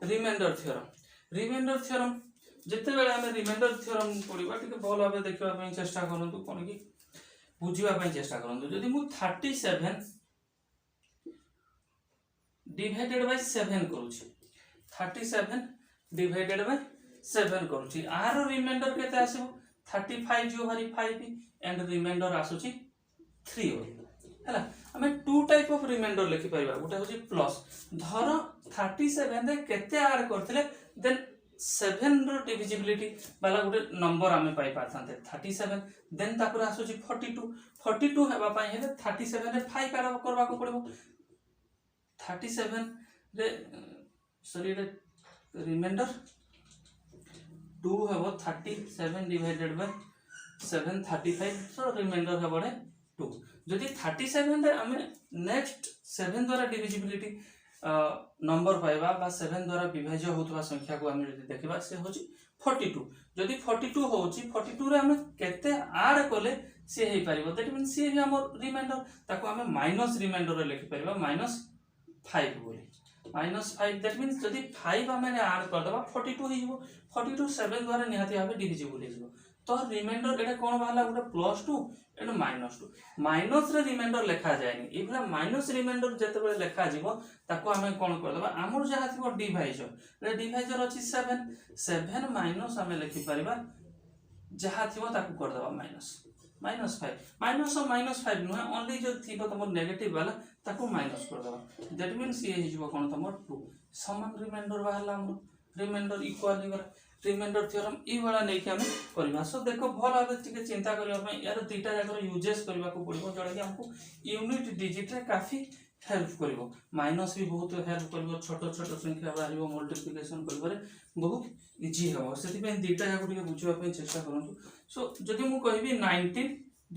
remainder theorem जिते बेले आम रिमाइंडर थ्योरम पढ़ा टे भल भाव देखा चेष्टा करूँ कौन कि बुझापी चेष्टा करूँ जदि मु 37 डिवाइडेड बाय 7 करूची 37 डिवाइडेड बाय 7 करूची आर रिमाइंडर केते आसीबो 35 जो हरी 5 एंड रिमाइंडर आसुची 3 हैला हमें टू टाइप ऑफ रिमाइंडर लिखि परिबा गोटे होची प्लस धर 37 रे केते ऐड करथिले देन 7 रो डिविजिबिलिटी वाला गोटे नंबर आमे पाई पाथांते 37 देन तापर आसुची 42 हेबा पई हेले 37 रे 5 ऐड करबा को पड़िबो 37 रे सॉरी रे रिमाइंडर 2 हेबो 37 डिवाइडेड बाय 7 35 सो रिमाइंडर हेबो 2 जदि 37 रे हमें नेक्स्ट 7 द्वारा डिविजिबिलिटी नंबर पाइबा बा 7 द्वारा विभाज्य होतबा संख्या को हमें जदि देखबा से होची 42 जदि 42 होची 42 रे हमें केते ऐड कोले से हे परिबो दैट मींस से भी हमर रिमाइंडर ताको हमें माइनस रिमाइंडर रे लिखि परिबा -5 बोली -5 दैट मींस जदि 5 हमें ऐड कर दबा 42 हो जिवो 42 7 द्वारा निहाती भाबे डिविजिबल हो जिवो तो रिमाइंडर एटा कोन बाहला गोटे +2 एटा -2 माइनस रे रिमाइंडर लिखा जायनी ए भला माइनस रिमाइंडर जते बेले लिखा जिवो ताको हमें कोन कर दबा हमर जहा थिबो डिवाइजर रे डिवाइजर अछि 7 माइनस हमें लिखि परिबा जहा थिबो ताको कर दबा -5 माइनस और -5 नुह ओनली जो थिबो तमर नेगेटिव वाला ताको माइनस कर दबा दैट मींस ये हि जिवो कोन तमर 2 समान रिमाइंडर बाहला हम रिमाइंडर इक्वल हिबा रिमाइंडर थ्योरम ई वाला नै कि हम करबा सो देखो भल भाबे टिके चिंता करबा पई यार दुईटा जाकर यूजेस करबा को पड़िबो जडा कि हमको यूनिट डिजिट रे काफी हेल्प करिवो माइनस भी बहुत हेल्प करिवो छोटो छोटो संख्या बारिवो मल्टीप्लिकेशन करबारे बहुत इजी हो सेति पे दुईटा जाकर टिके बुझवा पई चेष्टा करंतु सो जदि मु कहबी 19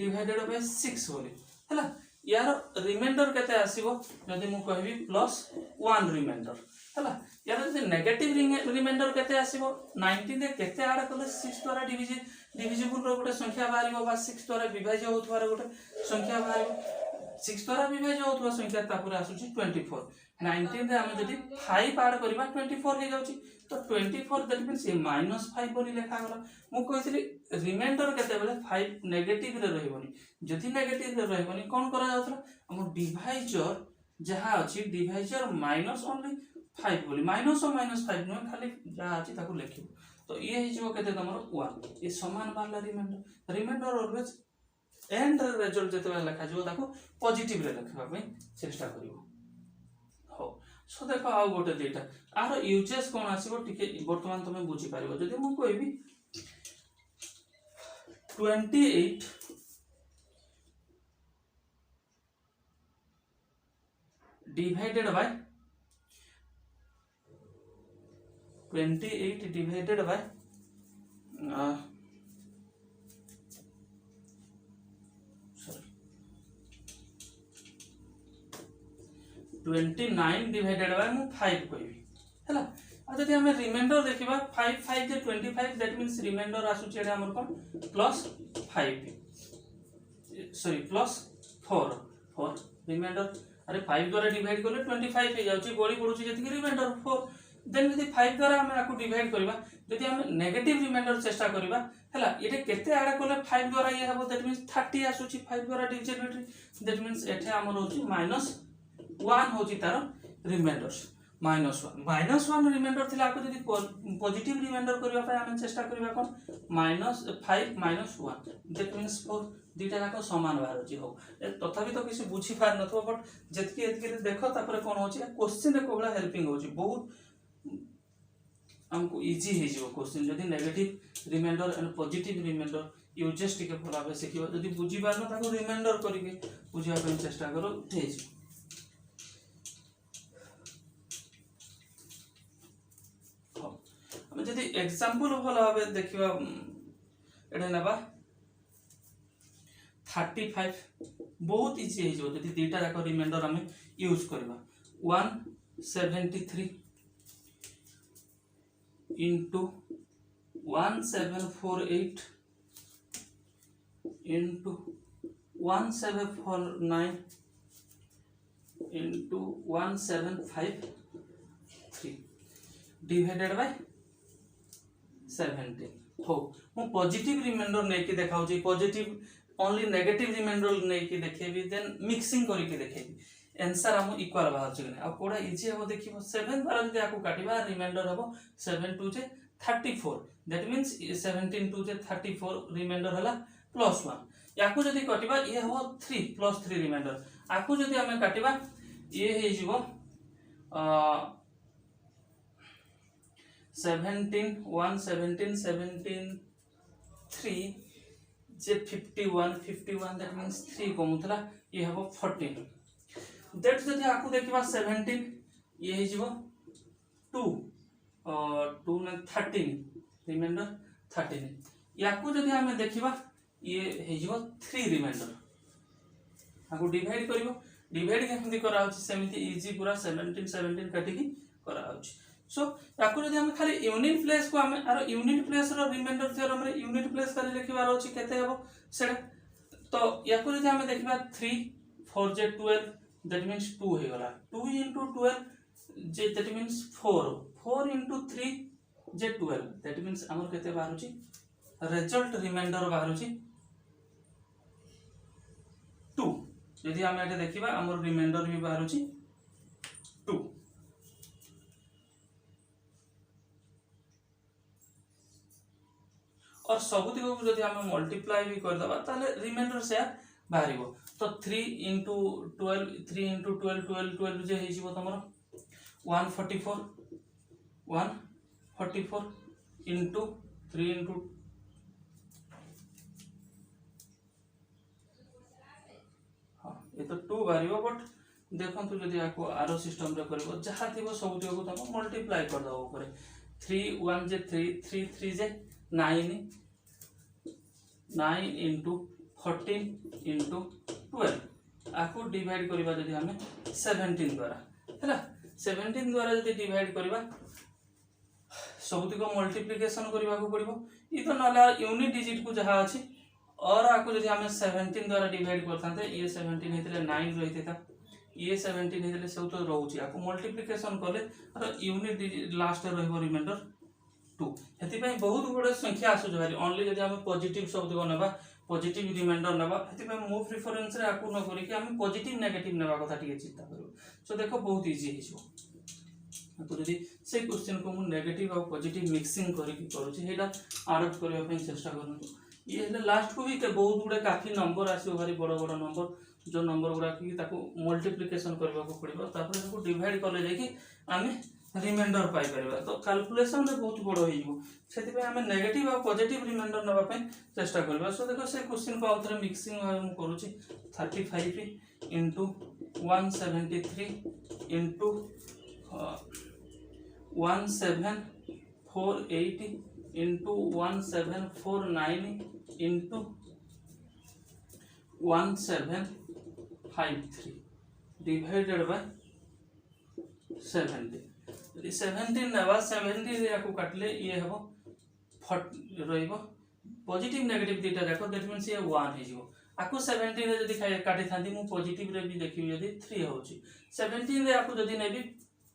डिवाइडेड बाय 6 बोली हला यार रिमाइंडर केते आसीबो जदि मु कहबी +1 रिमाइंडर हला यार जे नेगेटिव रिमाइंडर केते आसीबो 19 रे केते ऐड करले 6 द्वारा डिविजिबल रो गोटे संख्या बारिबो बा 6 द्वारा विभाज्य होतवार गोटे संख्या बारिबो 6 द्वारा विभाज्य होतवा संख्या तापुर आसुची 24 19 रे हम जदि 5 ऐड करबा 24 हे जाउची तो 24 दैट मींस ये -5 बोली लिखा गला मु कहितली रिमाइंडर केते बेले 5 नेगेटिव रे रहबोनी जदि नेगेटिव रे रहबोनी कोन करा जाउतला हम डिवाइजर जहा अछि डिवाइजर माइनस ओनली 5 बोली माइनस और -5 न खाली जहा अछि ताको लिखिबो तो ये हि जो केते तमरो 1 ये समान वाला रिमाइंडर ऑलवेज एंड रिजल्ट जते बेले लिखा जो ताको पॉजिटिव रे लिखबा पे चेष्टा करिवो हो सो देखो आ गोटे देटा आरो यूजेस कोन आसीबो टिके वर्तमान तमे बुझी पारिबो जदि मु कहबी 28 divided by 28 divided by 29 divided by मु 5 कहबी हैला आ जदि हम रिमाइंडर देखिबा 5 5 जे 25 दैट मींस रिमाइंडर आसु छेडा हमर कोन +5 सॉरी +4 रिमाइंडर अरे 5 द्वारा डिवाइड करले 25 हे जाउची बड़ी पडुची जति रिमाइंडर 4 देन यदि 5 द्वारा हम आकु डिवाइड करबा यदि हम नेगेटिव रिमाइंडर चेष्टा करबा हैला एटे केते ऐड करले 5 द्वारा ये हबो दैट मींस 30 आसुची 5 द्वारा डिविजिबिलिटी दैट मींस एठे हमर होची -1 होची तार रिमाइंडर्स -1 रिमाइंडर थिला आकु यदि पॉजिटिव रिमाइंडर करबा पय हम चेष्टा करबा कोन -5 -1 दैट मींस 4 दुईटा जाक समान बाहर अछि हो तथापि तो किसी बुझी पार नथो बट जतकी एतकी देखो तापर कोन होची क्वेश्चन रे कोबला हेल्पिंग होची बहुत हमको इजी हे जिवो क्वेश्चन जदि negative reminder and positive reminder uses टिके भलाबे सिखिबो जदि बुझी पार न ताको रिमाइंडर करिके बुझिया पे चेष्टा करो हे जी हम जदि एग्जांपल भलाबे देखिबा एडे नबा 35 बहुत इजी हे जो जदि दुईटा जाक रिमाइंडर हम यूज करबा 173 into 1748 into 1749 into 1753 divided by 17 हो मु पॉजिटिव रिमाइंडर नै कि देखाउची पॉजिटिव ओनली नेगेटिव रिमाइंडर नै कि देखेबी देन मिक्सिंग करी कि देखेबी आंसर हम इक्वल बाहर छ आ कोडा इजी हो देखिबो 7 द्वारा जदि आकु काटिबा रिमाइंडर हबो 7 2 जे 34 दैट मींस 17 2 जे 34 रिमाइंडर हला +1 याकु जदि काटिबा ये हो 3 +3 रिमाइंडर आकु जदि हमें काटिबा ये हे जिवो 17 1 17 17 3 जे 51 दैट मींस 3 कमुतला ये हबो 14 दैट जदि आकु देखिबा 17 ये हे जिवो 2 2 ने 13 रिमाइंडर 13 याकु जदि हमें देखिबा ये हे जिवो 3 रिमाइंडर आकु डिवाइड करिवो डिवाइड केमति करा होछि सेमिति इजी पूरा 17 17 काटि की करा होछि सो याकु जदि हम खाली यूनिट प्लेस को हम आरो यूनिट प्लेस रो रिमाइंडर थ्योरम रे यूनिट प्लेस खाली लिखिबार होछि केते हबो सेडा तो याकु जदि हम देखिबा 3 4 जे 12 दैट मींस 2 हे गला 2 into 12 J that means 4 4 into 3 J 12 that means हमर केते बाहर होछि रिजल्ट रिमाइंडर बाहर होछि 2 यदि हम एटे देखिबा हमर रिमाइंडर भी बाहर होछि 2 और सबुति को जदि हम मल्टीप्लाई भी कर दबा ताले रिमाइंडर से बाहरिबो तो 3 into 12 3 into 12 12 12 जे हे जिवो तमरो 144 into 3 into हां ये तो 2 बाहरिबो बट देखन तू जदि आको आरो सिस्टम रे करबो जहा थिबो सबुति को तम मल्टीप्लाई कर दबो ऊपर 3 1 जे 3 3 3 जे 9 into 14 into 12 आको डिवाइड करिबा जदि हमें 17 द्वारा हैला 17 द्वारा जदि डिवाइड करिबा सबुति को मल्टीप्लिकेशन करिबा को पड़िबो ई तो नला यूनिट डिजिट को जहा अछि और आको जदि हमें 17 द्वारा डिवाइड करथांते ये 17 हेतले 9 रहितेता ये 17 हेतले सब तो रहउची आको मल्टीप्लिकेशन करले और यूनिट डिजिट लास्ट रहबो रिमाइंडर 2 हेति पय बहुत गुडे संख्या आसु जहारी ओनली जदि हम पॉजिटिव शब्द को नेबा पॉजिटिव रिमाइंडर नेबा हेति पय मो प्रेफरेंस रे आकु न करी कि हम पॉजिटिव नेगेटिव नेबा कथा टिके चिंता करू सो देखो बहुत इजी हिजो तो यदि से क्वेश्चन को मु नेगेटिव और पॉजिटिव मिक्सिंग करी कि करू छी हेला आरोप करबा पय चेष्टा करू ये हेले लास्ट को भी बहुत गुडे काफी नंबर आसी भारी बड़ बड़ नंबर जो नंबर गुडा कि ताको मल्टीप्लिकेशन करबा को पड़िबो तापर ताको डिवाइड करले जाय कि आमे रिमाइंडर पाई परबा तो कैलकुलेशन रे बहुत बड़ होइबो सेति पे हमें नेगेटिव और पॉजिटिव रिमाइंडर नबा पे चेष्टा करबा सो देखो से क्वेश्चन को आउथरे मिक्सिंग हम करू छी 35 into 173 into 1748 into 1749 into 1753 divided by 70 यदि 17 नेबा 70 रे याकू काटले ये हबो रहिबो पॉजिटिव नेगेटिव दीटा जाको दैट मींस ये 1 हे जिवो आकू 17 रे जदि काटी थांदी मु पॉजिटिव रे भी देखिबी यदि 3 होची 17 रे आकू जदि नेबी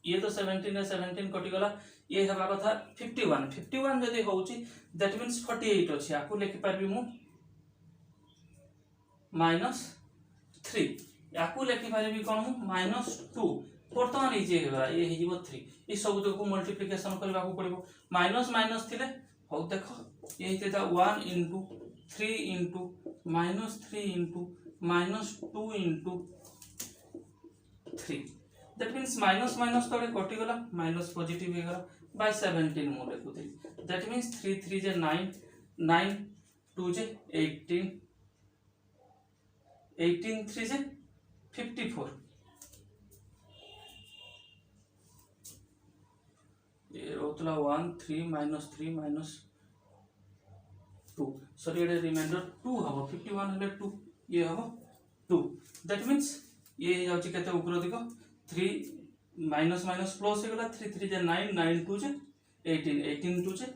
ये तो 17 रे 17 कटि गला ये हबा कथा 51 जदि होची दैट मींस 48 अछि आकू लेखि परबी मु -3 याकू लेखि परबी कोन मु -2 वर्तमान इजी हेबा ये हिजिबो 3 ई सब को मल्टीप्लिकेशन करबा को पड़िबो माइनस माइनस थिले हो देखो ये हितेता 1 into 3 into -3 into -2 into 3 that means minus minus तोड़े कटि गला माइनस पॉजिटिव हे गला बाय 17 मो लिखुथि दैट मींस 3 3 जे 9 9 2 जे 18 18 3 जे 54 ये रोतला 1 3 -2 सॉरी ये रिमाइंडर 2 हबो 51 हले 2 ये हबो 2 दैट मींस ये जाउची केते ऊपर दिको 3 माइनस माइनस प्लस हे गला 3 3 जे 9 9 2 जे 18 18 2 जे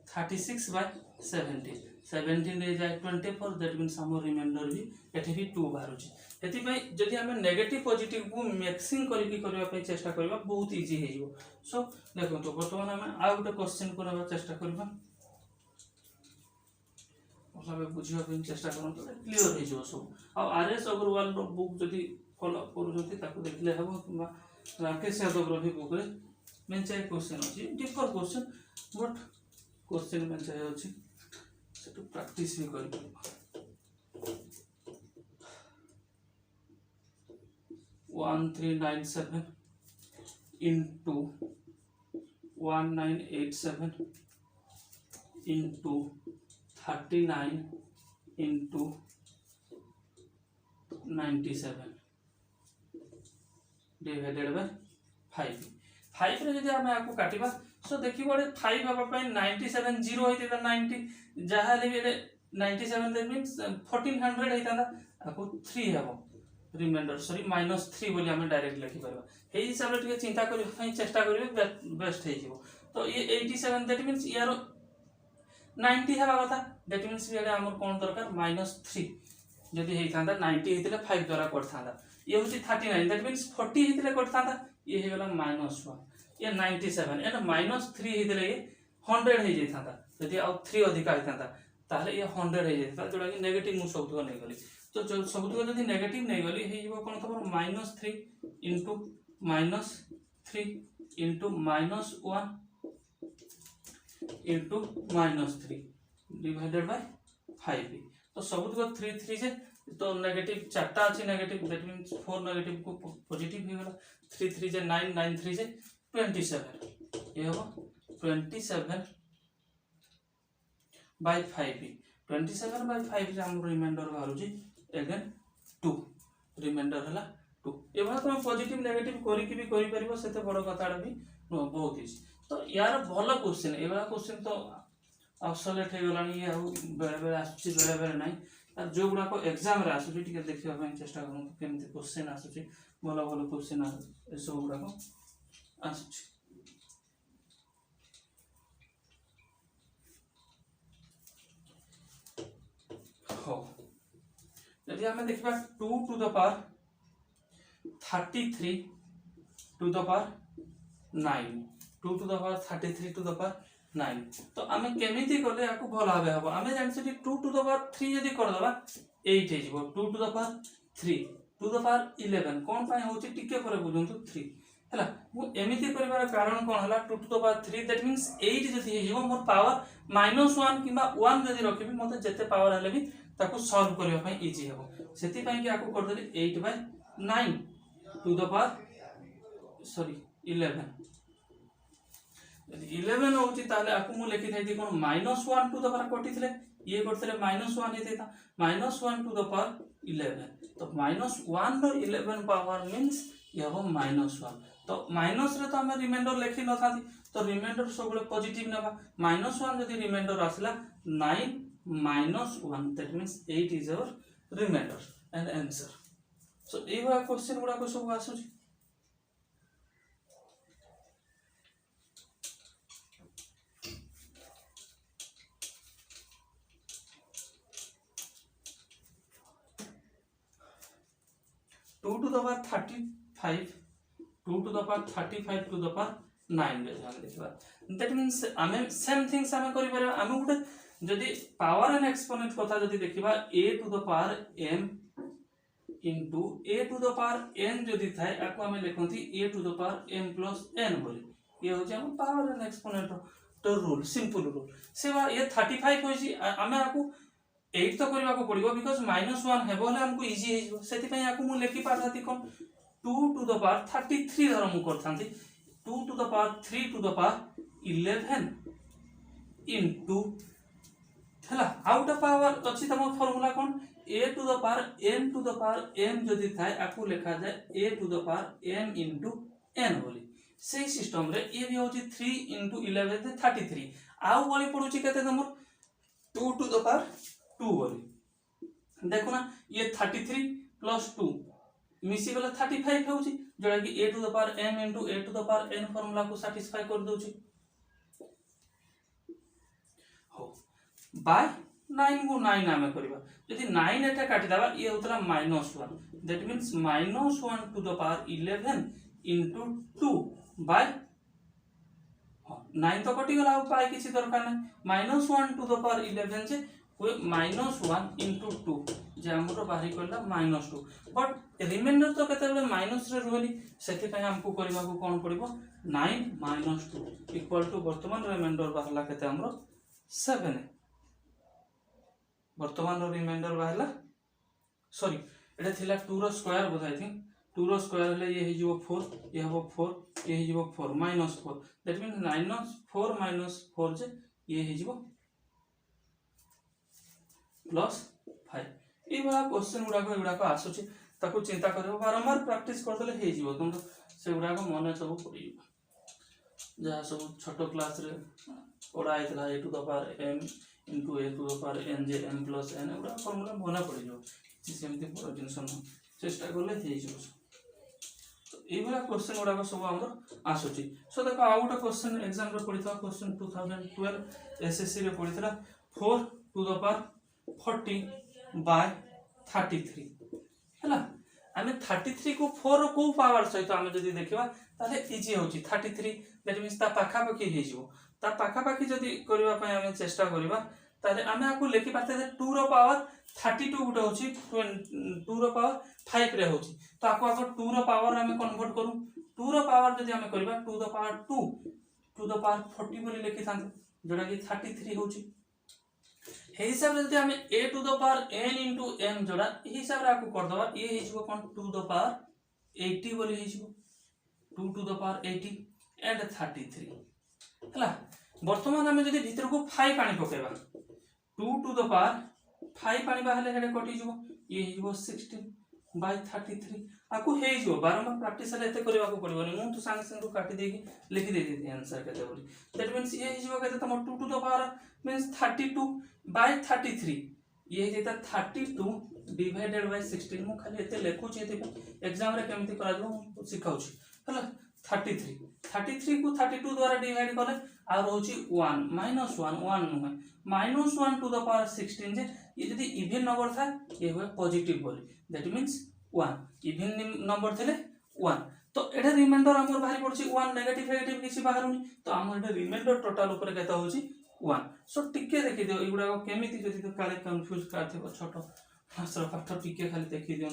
36 by 70 17 रे जाए 24 दैट मीन्स हमर रिमाइंडर भी एठी भी 2 बाहरुची एति पई जदि हमें नेगेटिव पॉजिटिव को मिक्सिंग करके करबा पई चेष्टा करबा बहुत इजी हे जिवो सो देखो तो वर्तमान हमें आ गुटे क्वेश्चन करबा चेष्टा करबा मतलब बुझिबा पई चेष्टा करन तो क्लियर हे जिवो सब आ आरएस अग्रवाल रो बुक जदि फॉलो करूजती ताको देखले हबो किबा राकेश यादव रो भी बुक रे मेंचाई क्वेश्चन अछि डिफर क्वेश्चन बट क्वेश्चन मेंचाई अछि सेटू प्रैक्टिस भी कर 1397 into 1987 into 39 into 97 divided by 5 5 रे जदि हमें आपको काटिबा सो देखि बडे 5 हबा पई 97 0 होइते 90 जहा ले भी 97 दैट मींस 1400 हेतांदा आपको 3 हबो रिमाइंडर सॉरी -3 बोली हमें डायरेक्ट लिखि परबा हे हिसाब रे चिंता करि पई चेष्टा करिवे बेस्ट हे जिवो तो ये 87 दैट मींस यार 90 हबा कथा दैट मींस ये हमर कोन दरकार -3 जदि हेतांदा 90 हेतिले 5 द्वारा करथांदा ये होची 39 दैट मींस 40 हेतिले करथांदा ये हे गेला -1 ये 97 एंड -3 हेतिले 100 हे जेथांदा यदि आ 3 अधिक आइथांदा ताले ये 100 हे जेथा जोडा कि नेगेटिव मु सबतो नै गली तो जो सबतो जदि नेगेटिव नै गली हे जिवो कोन तमर -3 into -3 into -1 into -3 divided by 5 तो सबतो 3 3 से तो नेगेटिव चारटा अछि नेगेटिव दैट मींस 4 नेगेटिव को पॉजिटिव हे गेला 3 3 से 9 9 3 से 27 ये हो 27 by 5 27 by 5 से हम रिमाइंडर बाहरुची अगेन 2 रिमाइंडर हला 2 एबा तो पॉजिटिव नेगेटिव करी कि भी करि परिबो सेते बड़ कथाडा भी बहुत इजी तो यार भलो क्वेश्चन एबा क्वेश्चन तो ऑब्सोलेट हे गलानी ये बेले बेले आसुची बेले बेले नाही आ जो गुडा को एग्जाम रे आसुची टिके देखिबा पई चेष्टा करू केमति क्वेश्चन आसुची भलो भलो क्वेश्चन ए सब गुडा को आसुची हो यदि हमें देखिबा 2 to the power 33 to the power 9 2 to the power 33 to the power 9 तो हमें केमिति करले याकू भल भाबे हबो हमें जानछि 2 to the power 3 यदि कर दबा 8 हे जिवो 2 to the power 3 to the power 11 कोन पाए होछि टिके पर बुझंतु 3 हला मु एमिति करबार कारण कोन हला 2 to the power 3 that means 8 जदि हे जिवो मोर पावर -1 किबा 1 जदि रखिबी मते जते पावर हले भी ताको सॉल्व करबा पई इजी हेबो सेति पई कि आकू कर देली 8 by 9 to the power sorry 11 यदि 11 होची ताले आकू मु लिखि थाइती कोन -1 to the power कटिथले ये करथले -1 हेतेता -1 to the power 11 तो -1 रो 11 पावर मींस ये हो -1 तो माइनस रे तो हम रिमाइंडर लिखि न थाती तो रिमाइंडर सबले पॉजिटिव नेबा -1 जदि रिमाइंडर आसला 9 -1 that means 8 is our remainder and answer so ए बा क्वेश्चन गुडा को सब आसु छी two to the power 35 2 to the power 35 to the power 9 रे हम देखबा दैट मींस हमें सेम थिंग्स हमें करि परबा हम गुटे जदि पावर एंड एक्सपोनेंट कथा जदि देखिबा a to the power m into a to the power n जदि थाए आको हमें लिखंती a to the power m plus n बोली ये हो जे हम पावर एंड एक्सपोनेंट तो रूल सिंपल रूल सेवा ये 35 होइसी हमें आको 8 तो करबा को पड़िबो बिकॉज़ -1 हेबो ले हमको इजी हे जो सेति पई आको मु लिखि पाथाती कोन 2 to the power 33 धर मु करथांती 2 to the power 3 to the power 11 into हला आउट पावर अछि तम formula cone a to the power n to the power m जदि थाए आकू लिखा जाय a to the power m into n बोली सेही सिस्टम रे ए भी होची 3 into 11 ते 33 आउ बोली पडुची केते तमर 2 to the power 2 बोली देखो ना ये 33 plus 2 मिसी गला 35 होची जोडा कि a to the power m into a to the power n formula को सैटिस्फाई कर दोची हो बाय 9 को 9 आमे करबा यदि 9 एटा काटी दबा ये होतला -1 that means -1 to the power 11 into 2 by 9 तो कटि गला पाई किसी दरकार नै -1 टू द पावर 11 जे -1 into 2 जे हमरो बाहरी करला -2 बट रिमाइंडर तो केते बेले माइनस रे रहली सेति पय हमको करबा को कोन पड़िबो 9 - 2 इक्वल टू वर्तमान रिमाइंडर बाहला केते हमरो 7 वर्तमान रिमाइंडर बाहला सॉरी एटा थिला 2 रो स्क्वायर बोधाई थिंक 2 रो स्क्वायर ले ये हिजो 4 ये हबो 4 ये हिजो 4 -4 दैट मींस -4 - 4 जे ये हिजो +5 ए बड़ा क्वेश्चन गुडा को आसुची ताको चिंता करियो बारंबार प्रैक्टिस करदले हे जिवो तुम से गुडा को मन सब पड़ियो जहा सब छोटो क्लास रे पढ़ा आइतला a to the power m into a to the power n जे m plus n गुडा फॉर्मूला मन पड़ जो सेमती बड़ टेंशन चेष्टा करले हे जिवो तो ए बड़ा क्वेश्चन गुडा को सब हमर आसुची सो देखो आ गोटा क्वेश्चन एग्जाम रे पड़ितला क्वेश्चन 2012 एसएससी रे पड़ितला 4 to the power 40 by 33 हैला आमे 33 को 4 को पावर सहित आमे जदी देखिबा ताले इजी होची 33 दैट मींस ता पाखा पाखी हे जिवो ता पाखा पाखी जदी करबा पय आमे चेष्टा करबा ताले आमे आकु लेखि पाते 2 रो पावर 32 गुटे होची 2 रो पावर 5 रे होची तो आकु आको 2 रो पावर आमे कन्वर्ट करू 2 रो पावर जदी आमे करबा 2 the power 2 to the power 40 बोली लेखि थांते जोडा कि 33 होची हे हिसाब रे जदी हमें a to the power n into m जोड़ा ए हिसाब रे आकु कर दबा ये हे जिवो कोन टू द पावर 80 बोली हे जिवो 2 टू द पावर 80 एंड 33 हला वर्तमान हमें जदी भीतर को 5 पानी पकेबा 2 टू द पावर 5 पानी बाहले हेडे कटि जिवो ये हे जिवो 16 by 33 आकु हे जिवो बारंबार प्रैक्टिस ले एते करबा को पड़िबोनी मु तो संग संग काटी देकी लिखि दे देती आंसर केते बोली दैट मींस ये हे जिवो केते तम 2 to the power means 32 by 33 ये जेता 32 डिवाइडेड बाय 16 मु खाली एते लेखु छी एते एग्जाम रे केमति करा दो सिखाउ छी हला 33 को 32 द्वारा डिवाइड करले आ रहउची 1 -1 नुहे -1 टू द पावर 16 जे ये यदि इवन नंबर था ये हुए पॉजिटिव बोली दैट मींस 1 इवन नंबर थले 1 तो एटा रिमाइंडर हमर बाहरी पड़ची 1 नेगेटिव नेगेटिव किसी बाहरुनी तो हमर एटा रिमाइंडर टोटल ऊपर केता होची 1 सो टिके देखि दियो एगुडा को केमिति जति तो काले कंफ्यूज करथिबो छोटो मास्टर पाठ टिके खाली देखि दियो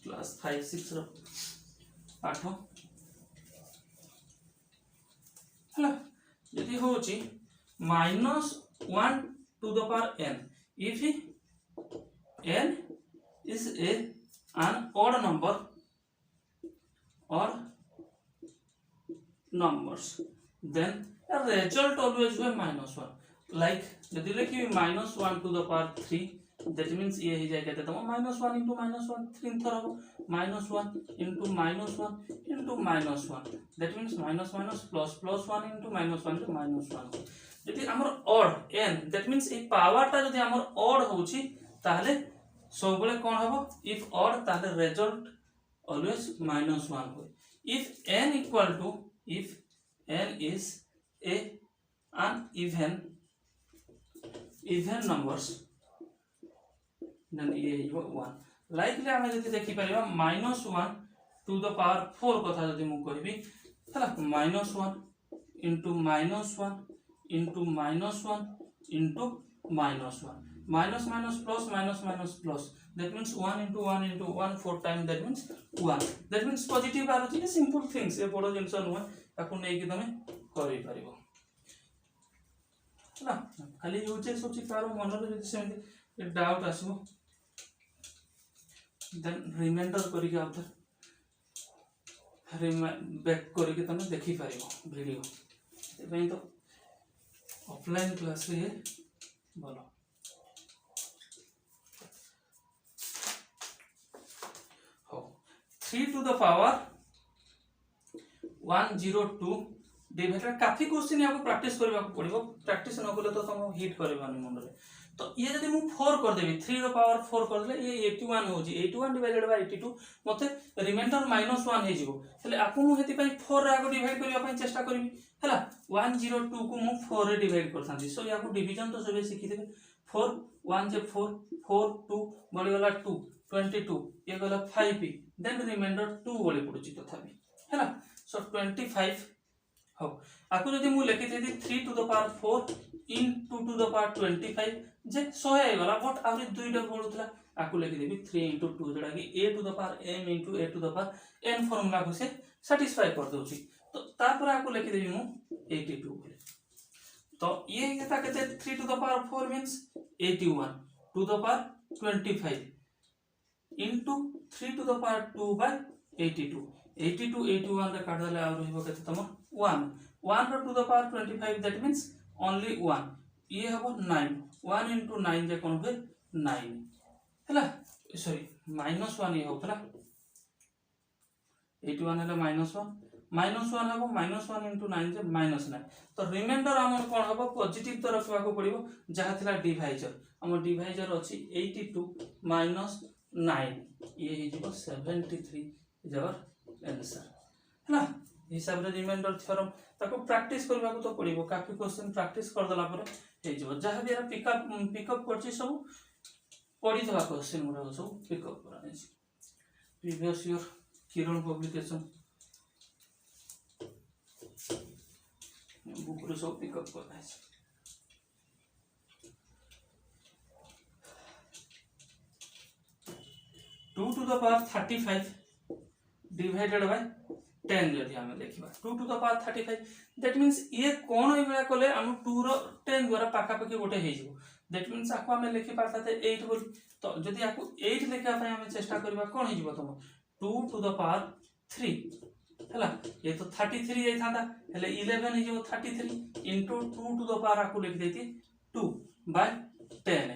क्लास 5 6 रो पाठ हला जति होची -1 to the power n if n is an odd number or numbers then a result always be -1 like यदि लिखी -1 to the power 3 that means ये ही जाएगा तो -1 into -1 3 थर हो -1 into -1 into -1 that means -, +1 into -1 यदि हमर odd n that means A power ता यदि हमर odd होची ताले सब बेले कोन हबो if odd ताले result always -1 हो if n equal to if n is an even numbers then ये हो 1 लाइकली हम जति देखि परिबा -1 टू द पावर 4 कथा जति मु कहबी हला -1 into -1 into -1 into -1 minus plus minus plus that means 1 into 1 into 1 4 times that means 1 that means positive आरो छी सिंपल थिंग्स ए बडो जिंस न ताकू नै कि तमे करि परिबो ना खाली यूजे सोची तारो मन रे जति सेमति डाउट आसबो देन रिमाइंडर करि के आफ्टर बैक करि के तमे देखि परिबो वीडियो ए पई तो ऑफलाइन क्लास रे बोलो हो 3 to the power 102 डिवाइडेड काफी क्वेश्चन आपको प्रैक्टिस करबा को पड़िबो प्रैक्टिस न कले तो तुम हिट करबानी मन रे तो ये जदि मु 4 कर देबी 3 रो पावर 4 कर देले ये 81 हो जी 81 डिवाइडेड बाय 82 मते रिमाइंडर -1 हे जिवो हेले आपु मु हेति पई 4 रे आगो डिवाइड करिया पई चेष्टा करबी हैला 102 को मु 4 रे डिवाइड करथांती सो याको डिवीजन तो सबे सिखि देबे 4 1 जे 4 4 2 बळी गला 2 22 ये गला 5 देन रिमाइंडर 2 बळी पडुची तथापि हैला सो 25 हो आकु जदि मु लिखि देती 3 to the power 4 in 2 to the power 25 जे 100 आइ गला बट आउरी 2 टा पडुतला आकु लिखि देबी 3 into 2 जेडा कि a to the power m into a to the power n formula को से सैटिस्फाई कर दोची तो तापर आकु लिखि देबी मु 82 बोले तो ये केता केते 3 टू द पावर 4 मींस 81 to the power 25 into 3 to the power 2 by 82 82 81 रे काट दले आ रहइबो केते तम 1 1 रो to the power 25 that means only 1 ये हबो 9 1 into 9 जे कोन होय 9 हैला सॉरी -1 ये होतला 81 हेले -1 हबो -1 into 9 जे -9 तो रिमाइंडर हमर कोन हबो पॉजिटिव तो रखबा को पड़िबो जहा थिला डिवाइजर हमर डिवाइजर अछि 82 - 9 ये हे जिवो 73 इज आवर आंसर हैला हिसाब रे रिमाइंडर थ्योरम ताको प्रैक्टिस करबा को तो पड़िबो काफी क्वेश्चन प्रैक्टिस कर दला पर हे जिवो जहा भी एरा पिकअप करछि सब पढि दवा क्वेश्चन मोर सब पिकअप करा छै प्रीवियस ईयर किरण पब्लिकेशन बुक रे सब पिकअप करा छै 2 to the power 35 divided by 10 जदि हमें देखिबा 2 to the power 35 that means ये कोन ए बेला कोले हम 2 रो 10 द्वारा पाका पाकी गोटे हे जिवो दैट मींस आको हमें लिखि पारता थे 8 बोल तो जदि आको 8 लिखा पय हमें चेष्टा करबा कोन हे जिवो तुम 2 to the power 3 हैला ये तो 33 जाई थांदा हेले 11 हे जिवो 33 into 2 to the power आको लिख देती 2 by 10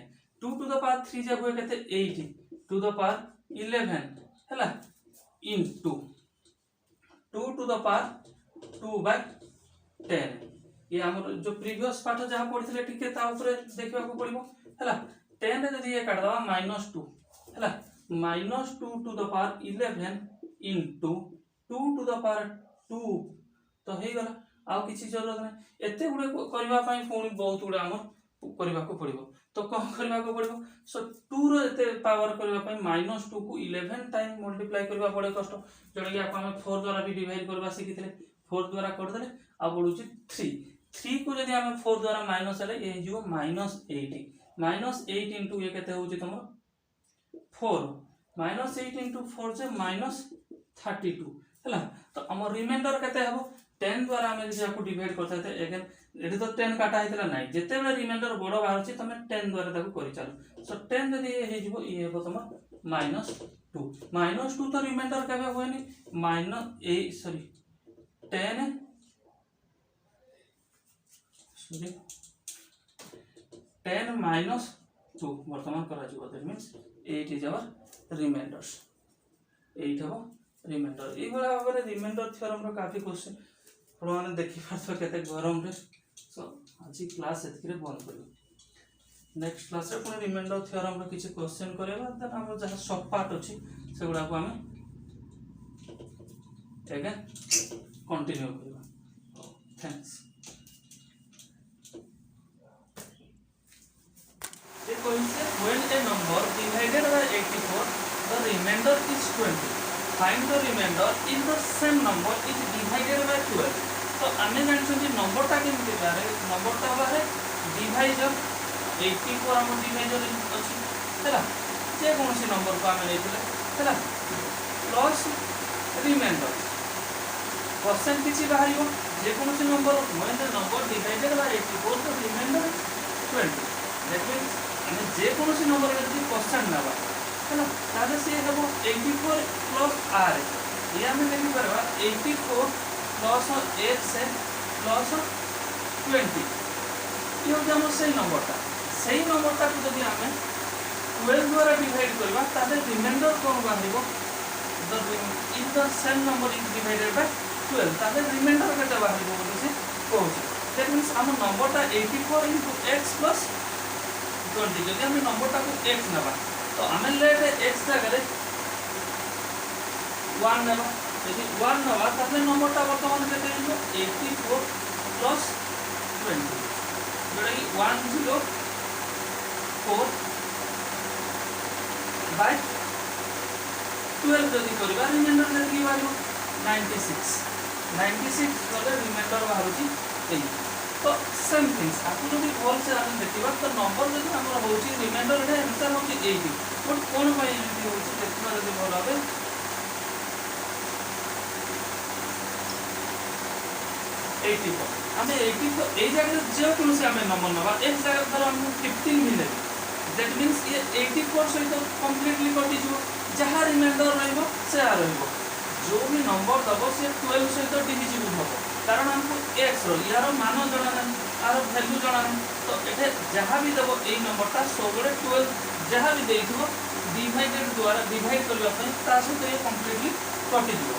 2 to the power 3 जे होय केते 8 to the power 11 हैला into 2 to the power 2 by 10 ये हमर जो प्रीवियस पाठ जहा पढिथिले ठीके ता ऊपर देखबा को पड़िबो हैला 10 रे जदि ये काट दवा -2 हैला -2 to the power 11 into 2 to the power 2 तो हे गला आ किछि जरूरत नै एते गुडे करबा पई फोन बहुत गुडे हमर करबा को पड़िबो तो कौन करबा को पड़िबो सो 2 रो एते पावर करबा पई -2 को 11 टाइम मल्टीप्लाई करबा पड़े कष्ट जडा कि आपन 4 द्वारा भी डिवाइड करबा सिखितले 4 द्वारा कर देले आ बडुची 3 को जदि हम 4 द्वारा माइनस हेले ए जिवो -8 into ये केते होची तमरो 4 -8 into 4 जे -32 हैला तो हमर रिमाइंडर केते हबो 10 द्वारा हम जे को डिवाइड करता थे अगेन एडी तो 10 काटा हेतला नै जेते बेले रिमाइंडर बडो बाहर छी तमे 10 द्वारा ताको करि चालो सो 10 जदि हे जिवो ये हेबो तम -2 तो रिमाइंडर केबे होयनी -10 -2 वर्तमान करा जिवो that means 8 is our reminders 8 हबो रिमाइंडर ए बला भाबरे रिमाइंडर थ्योरम रो काफी क्वेश्चन आपण माने देखि पारथो केते गरम रे सो आज क्लास एतकिरे बंद करियो नेक्स्ट क्लास रे पुनी रिमाइंडर थ्योरम रो किछि क्वेश्चन करेबा देन हम जहा सब पार्ट अछि सेगुडा को हम अगेन कंटिन्यू करबा थैंक्स ये question when a number divided by 84 the remainder is 20 find the remainder in the same number is divided by 12 तो आमे जानछन नंबर ता केमति बारे नंबर ता बारे डिवाइजर 84 हम डिवाइजर अछि हैला जे कोनसी नंबर को आमे लेथिले हैला प्लस रिमाइंडर परसेंट किछि बाहरियो जे कोनसी number when the number divided by 84 the remainder 20 that means आमे जे कोनसी नंबर जति परसेंट नाबा हैला ताजे से हेबो 84 प्लस r ये हमें लिखि परबा 84 प्लस x प्लस 20 ये हम सही नंबरटा को जदि हमें 12 द्वारा डिवाइड करबा ताजे रिमाइंडर कोन बाहरिबो the in the same number is divided by 12 ताजे रिमाइंडर केते बाहरिबो बोली से कहूची दैट मींस हम नंबरटा 84 x प्लस 20 जदि हम नंबर टाको x नबा तो आमे लेट x जगह 1 नबा यदि 1 नबा तबे नंबर टा वर्तमान केते हिबो 84 प्लस 20 जोड़ा कि 104 बाय 12 जदि करबा रिमाइंडर जदि बारिबो 96 गले रिमाइंडर बाहरुची एई तो सेम थिंग्स आपन जदि भल से हम देखिबा तो नंबर जदि हमर होची रिमाइंडर रे आंसर होची 80 बट कोन पय एमती होची देखना जदि भल होबे 84 हमें 84 ए जगह जे कोन से हमें नंबर नबा एक जगह धर हम 15 मिले दैट मींस ये 84 सहित कंप्लीटली कटि जो जहां रिमाइंडर रहइबो से आ रहइबो जो भी नंबर दबो से 12 सहित डिविजिबल हो कारण हमको x रो यार मान जणा ना आर वैल्यू जणा तो एठे जहां भी दबो ए नंबरटा सबले 12 जहां भी देइथबो डिवाइडेड द्वारा डिवाइड करबा पय ता सहित ये कंप्लीटली कटि दिबो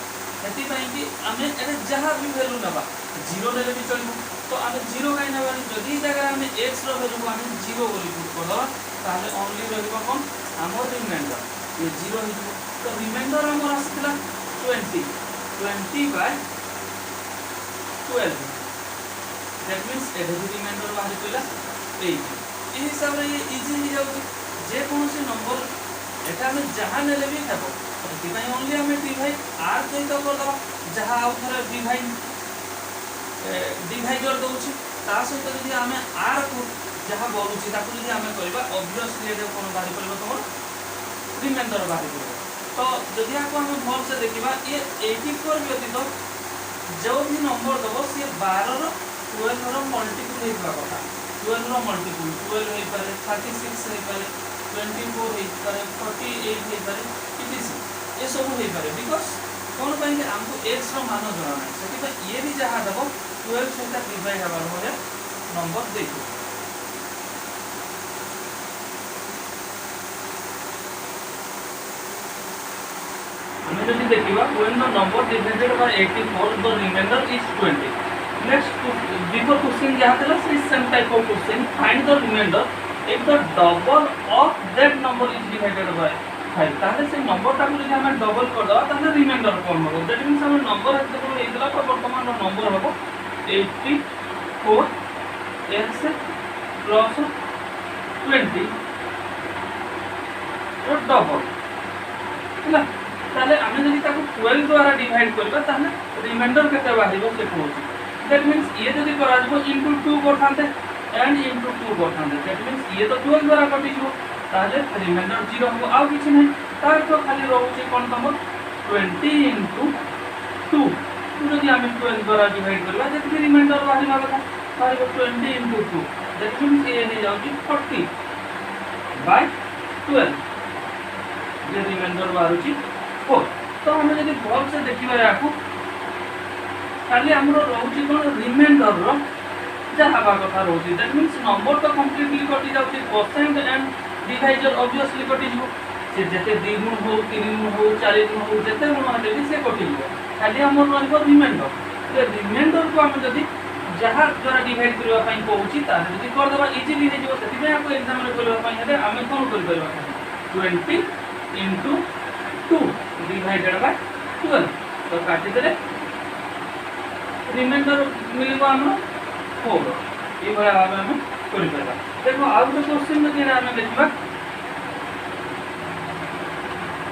एति पय कि हमें एठे जहां भी वैल्यू नबा 0 लेले भी चलबो तो हमें 0 काई नबा जदी जगह हमें x रो वैल्यू हमें 0 बोली पुट करबा ताले ओनली रहइबो कोन हमर रिमाइंडर ये 0 हिजबो तो रिमाइंडर हमर आसथिला 20 by 12 that means एठे रिमाइंडर बाहर कइला 8 ए हिसाब रे ये इजी हो जाउची जे कोनोसी नंबर एटा हम जहां नेले भी हेबो एति पय ओनली हम डिवाइड r सहित करदबा जहां आउ थरे डिवाइडर दोउची ता सहित जदि हम r को जहां बोलुची ताकू जदि हम करबा ऑब्वियसली एटा कोन बाहर करबो तमर रिमाइंडर बाहर करबो तो जदि आपको हम भल से देखिबा ये 84 व्यतीत जो भी नंबर दबो से 12 रो 12 रो मल्टीपल हेबा कथा 12 रो मल्टीपल 12 हे पारे 36 हे पारे 24 हे पारे 48 हे पारे इतिसी ये सब हे पारे बिकॉज़ कोन पय कि हमको x रो मान जणा नै सेति पे ये भी जहां दबो 12 सहित डिवाइड हबार होले नंबर देखो हमें जदि देखिबा when the number divided by 84 the remainder is 20 next before question जहां तला same type of question find the remainder if the double of that number is divided by 5 ताले से नंबर ता जदि हम डबल कर दवा ताले रिमाइंडर कोन हो दैट मींस हम नंबर एते को एतला तो वर्तमान नंबर हो 84 x plus 20 और डबल हैला ताले आमे जदि ताको 12 द्वारा डिवाइड करबा ताले रिमाइंडर केते बाहिबो से कहूची दैट मींस ये जदि करा जबो इनटू 2 करथांते एंड इनटू 2 करथांते दैट मींस ये तो 12 द्वारा कटि जो ताले रिमाइंडर 0 हो आउ किछ नै तार तो खाली रहउची कोन नंबर 20 इनटू 2 जदि आमे 12 द्वारा डिवाइड करबा जति रिमाइंडर बाहिबा कथा बाहिबो 20 इनटू 2 दैट मींस ये नै जाउची 40 बाय 12 ये रिमाइंडर बारुची 4 तो हमें जदि भल से देखिबा याकू खाली हमरो रहउची कोन रिमाइंडर रो जहां बा कथा रहउची दैट मींस नंबर तो कंप्लीटली कटि जाउची परसेंट एंड डिवाइडर ऑब्वियसली कटि जो से जते 2 गुण हो 3 गुण हो 4 गुण हो जते गुण हले भी से कटि जो खाली हमर रहइबो रिमाइंडर तो रिमाइंडर को हम जदि जहां द्वारा डिवाइड करबा पई कहउची ता जदि कर देबा इजीली हे जो सेति में आपको एग्जाम रे करबा पई हेले हम कोन कर करबा 20 into 2 divided by 12 तो काटी देले रिमाइंडर मिलबो हमरो 4 ई भला भाबे हम करि परबा देखो आउ तो क्वेश्चन में केना हम देखबा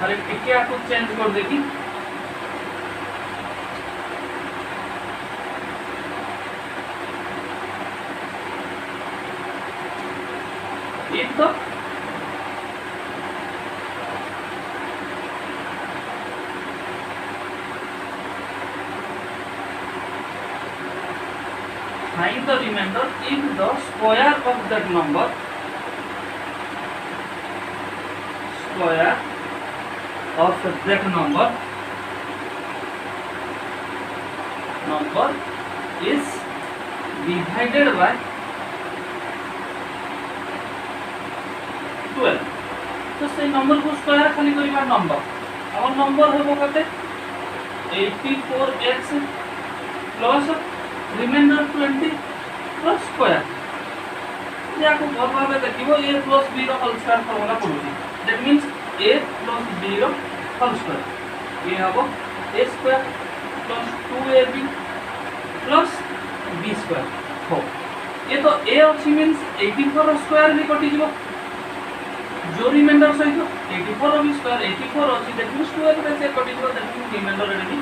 अरे टिके आपको चेंज कर देकी एक तो find the remainder if the square of that number is divided by 12 तो से नंबर को स्क्वायर खाली करिबा नंबर और नंबर होबो कते 84x plus remainder 20 plus square या को भल भाबे देखिबो a + b रो होल स्क्वायर फॉर्मूला पडुची दैट मींस a + b रो होल स्क्वायर ये हबो a square + 2ab + b square हो ये तो a अछि मींस 84 रो स्क्वायर भी कटि जिवो जो रिमाइंडर सहित 84 रो भी स्क्वायर 84 अछि दैट मींस 12 रे से कटि जिवो दैट मींस रिमाइंडर रे भी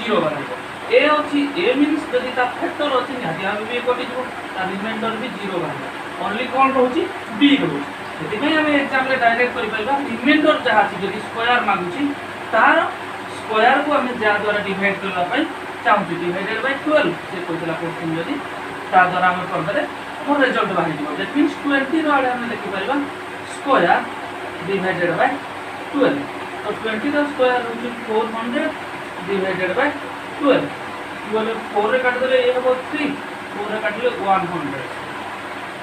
0 बाहिबो a अछि a मींस यदि ता फैक्टर अछि निहाती हम भी कटि जिवो ता रिमाइंडर भी 0 बाहिबो ओनली कोन रहउची b रहउची सेति में हम एग्जाम रे डायरेक्ट करि पाइबा रिमाइंडर जहा अछि यदि स्क्वायर मागुची तार स्क्वायर को हम जा द्वारा डिवाइड करला पई चाहूची डिवाइडेड बाय 12 से कोइला क्वेश्चन यदि ता द्वारा हम करदे हमर रिजल्ट बाहि जिवो दैट मींस 20 रो आडे हम लिखि परिबा स्क्वायर डिवाइडेड बाय 12 तो 20 रो स्क्वायर होची 400 डिवाइडेड बाय 12 12 4 रे काट देले ये हो 3 4 रे काटले 100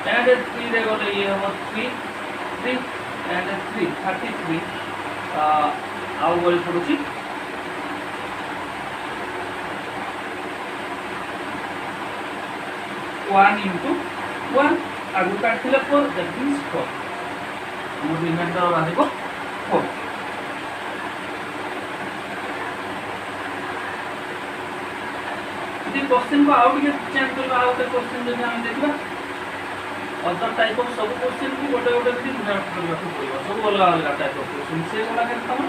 एंड 3 रे गले ये हो 3 3 एंड 3 33 आउ गले पडुची 1 into 1 आगु काटले 4 दैट मींस 4 हम रिमाइंडर बाहिबो 4 इति क्वेश्चन को आउट के चेंज करबा आउट के क्वेश्चन जदि हम देखबा अदर टाइप ऑफ सब क्वेश्चन को गोटे गोटे दिन नोट करबा को पड़िबो सब अलग अलग टाइप ऑफ क्वेश्चन से वाला के हम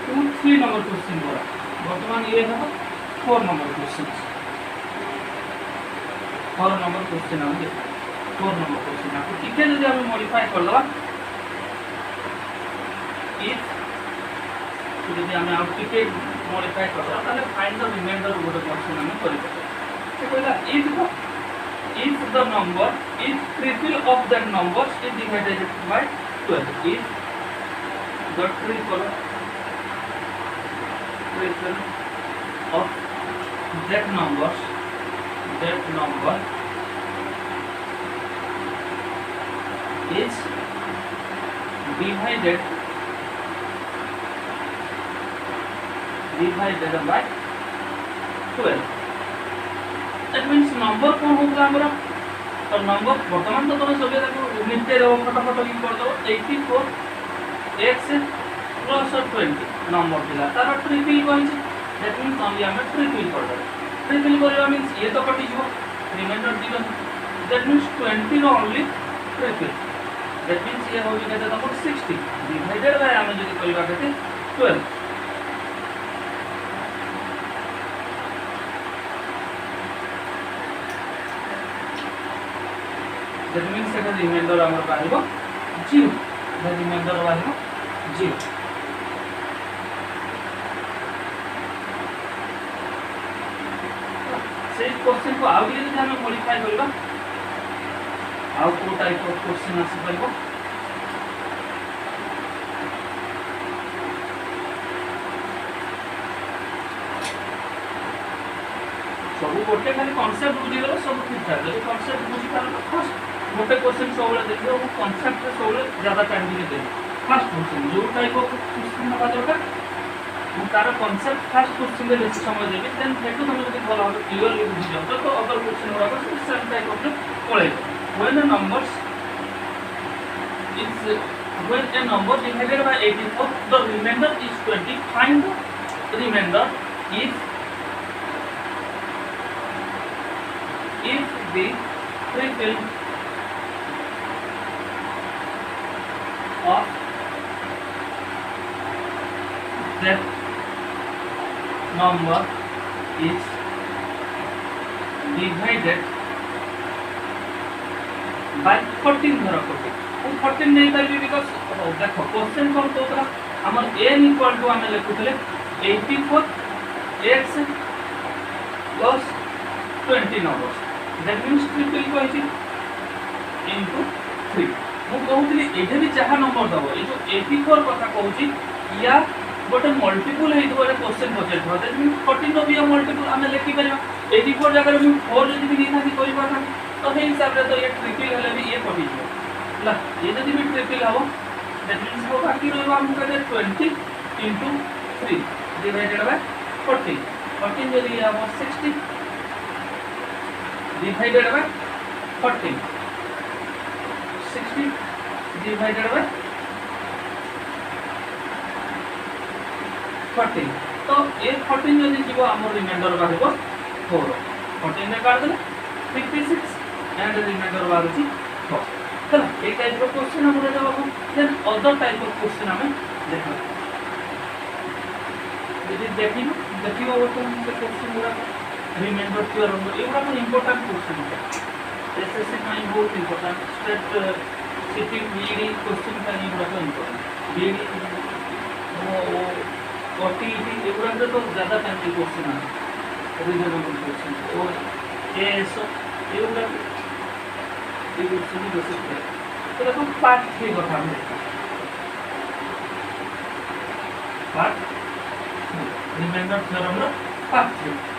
2 3 नंबर क्वेश्चन करा वर्तमान ये है 4 नंबर क्वेश्चन 4 नंबर क्वेश्चन हम देखा 4 नंबर क्वेश्चन आपको ठीक है यदि हम मॉडिफाई कर दवा इफ यदि हम आउट टिके मॉडिफाई कर दवा ताले फाइंड द रिमाइंडर गोटे क्वेश्चन हम करि से कहला if the number if triple of that number is divided by 12 if the triple of that number is divided by 12 that means number कोन होगा हमरा तो नंबर वर्तमान तो तने सबे ताको लिखते रहो फटाफट की कर दो 84 x प्लस 20 नंबर दिला तार ट्रिपल कहि दैट मींस हम या में ट्रिपल कर दो ट्रिपल करबा मींस ये तो कटि जिवो रिमाइंडर दिलो दैट मींस 20 रो ओनली ट्रिपल दैट मींस ये होबी केते तो 60 डिवाइडेड बाय हम जदी करबा केते 12 that means that the remainder amar bahibo 0 the remainder bahibo 0 से क्वेश्चन को आउ यदि हम मॉडिफाई करबा आउ को टाइप ऑफ क्वेश्चन आसी परबो सब गोटे खाली कांसेप्ट बुझी गलो सब ठीक ठाक यदि कांसेप्ट बुझी पारलो फर्स्ट गोटे क्वेश्चन सबले देखियो वो कांसेप्ट सबले ज्यादा टाइम दिए दे फर्स्ट क्वेश्चन जो टाइप ऑफ क्वेश्चन ना दरकार वो तार कांसेप्ट फर्स्ट क्वेश्चन में बेसी समय देबे देन हेतु तुम यदि भलो भाबे क्लियरली बुझी जाओ तो अदर क्वेश्चन वाला को सेम टाइप ऑफ पळे when a number divided by 84 the remainder is 20 find the remainder if the triple of that number is divided by 14 धर कोटे वो 14 नहीं पाइबे बिकॉज़ देखो क्वेश्चन कोन तोरा हमर n इक्वल टू हम लिखुतले 84 x plus 20 numbers that means triple को into 3 मु कहउतली एठे भी चाहा नंबर दबो ए जो 84 कथा कहउची या गोटे मल्टीपल हे तो क्वेश्चन पचार था दैट मींस 14 रो भी मल्टीपल हम लिखि परिबा 84 जगह में 4 जदी भी नहीं था कोई बात नहीं तो हे हिसाब रे तो ये ट्रिपल हले भी ये पड़ी जो ला ये जदी भी ट्रिपल हबो दैट मींस वो बाकी रहबा हम कहते 20 into 3 डिवाइडेड बाय 14 14 जदी हम 60 डिवाइडेड बाय 14 60 divided by 14 तो ये 14 जदि जीवो हमर रिमाइंडर बाहर 4 14 ने काट देले 56 एंड रिमाइंडर बाहर छी 4 चलो एक टाइप ऑफ क्वेश्चन हमरे जवाब then other type of question हमें देखा यदि देखिबो वो तो क्वेश्चन पूरा रिमाइंडर थ्योरम एगुड़ा तो इंपोर्टेंट क्वेश्चन है एसएससी में बहुत इंपोर्टेंट स्टेट सिटिंग बीडी क्वेश्चन का एगुड़ा तो इंपोर्टेंट बीडी वो ओटीटी एगुड़ा तो ज्यादा टाइम के क्वेश्चन है रीजनेबल क्वेश्चन और एएस एगुड़ा ये क्वेश्चन भी बेसिक है तो देखो पार्ट 3 बता हम देखते हैं पार्ट रिमाइंडर थ्योरम रो पार्ट 3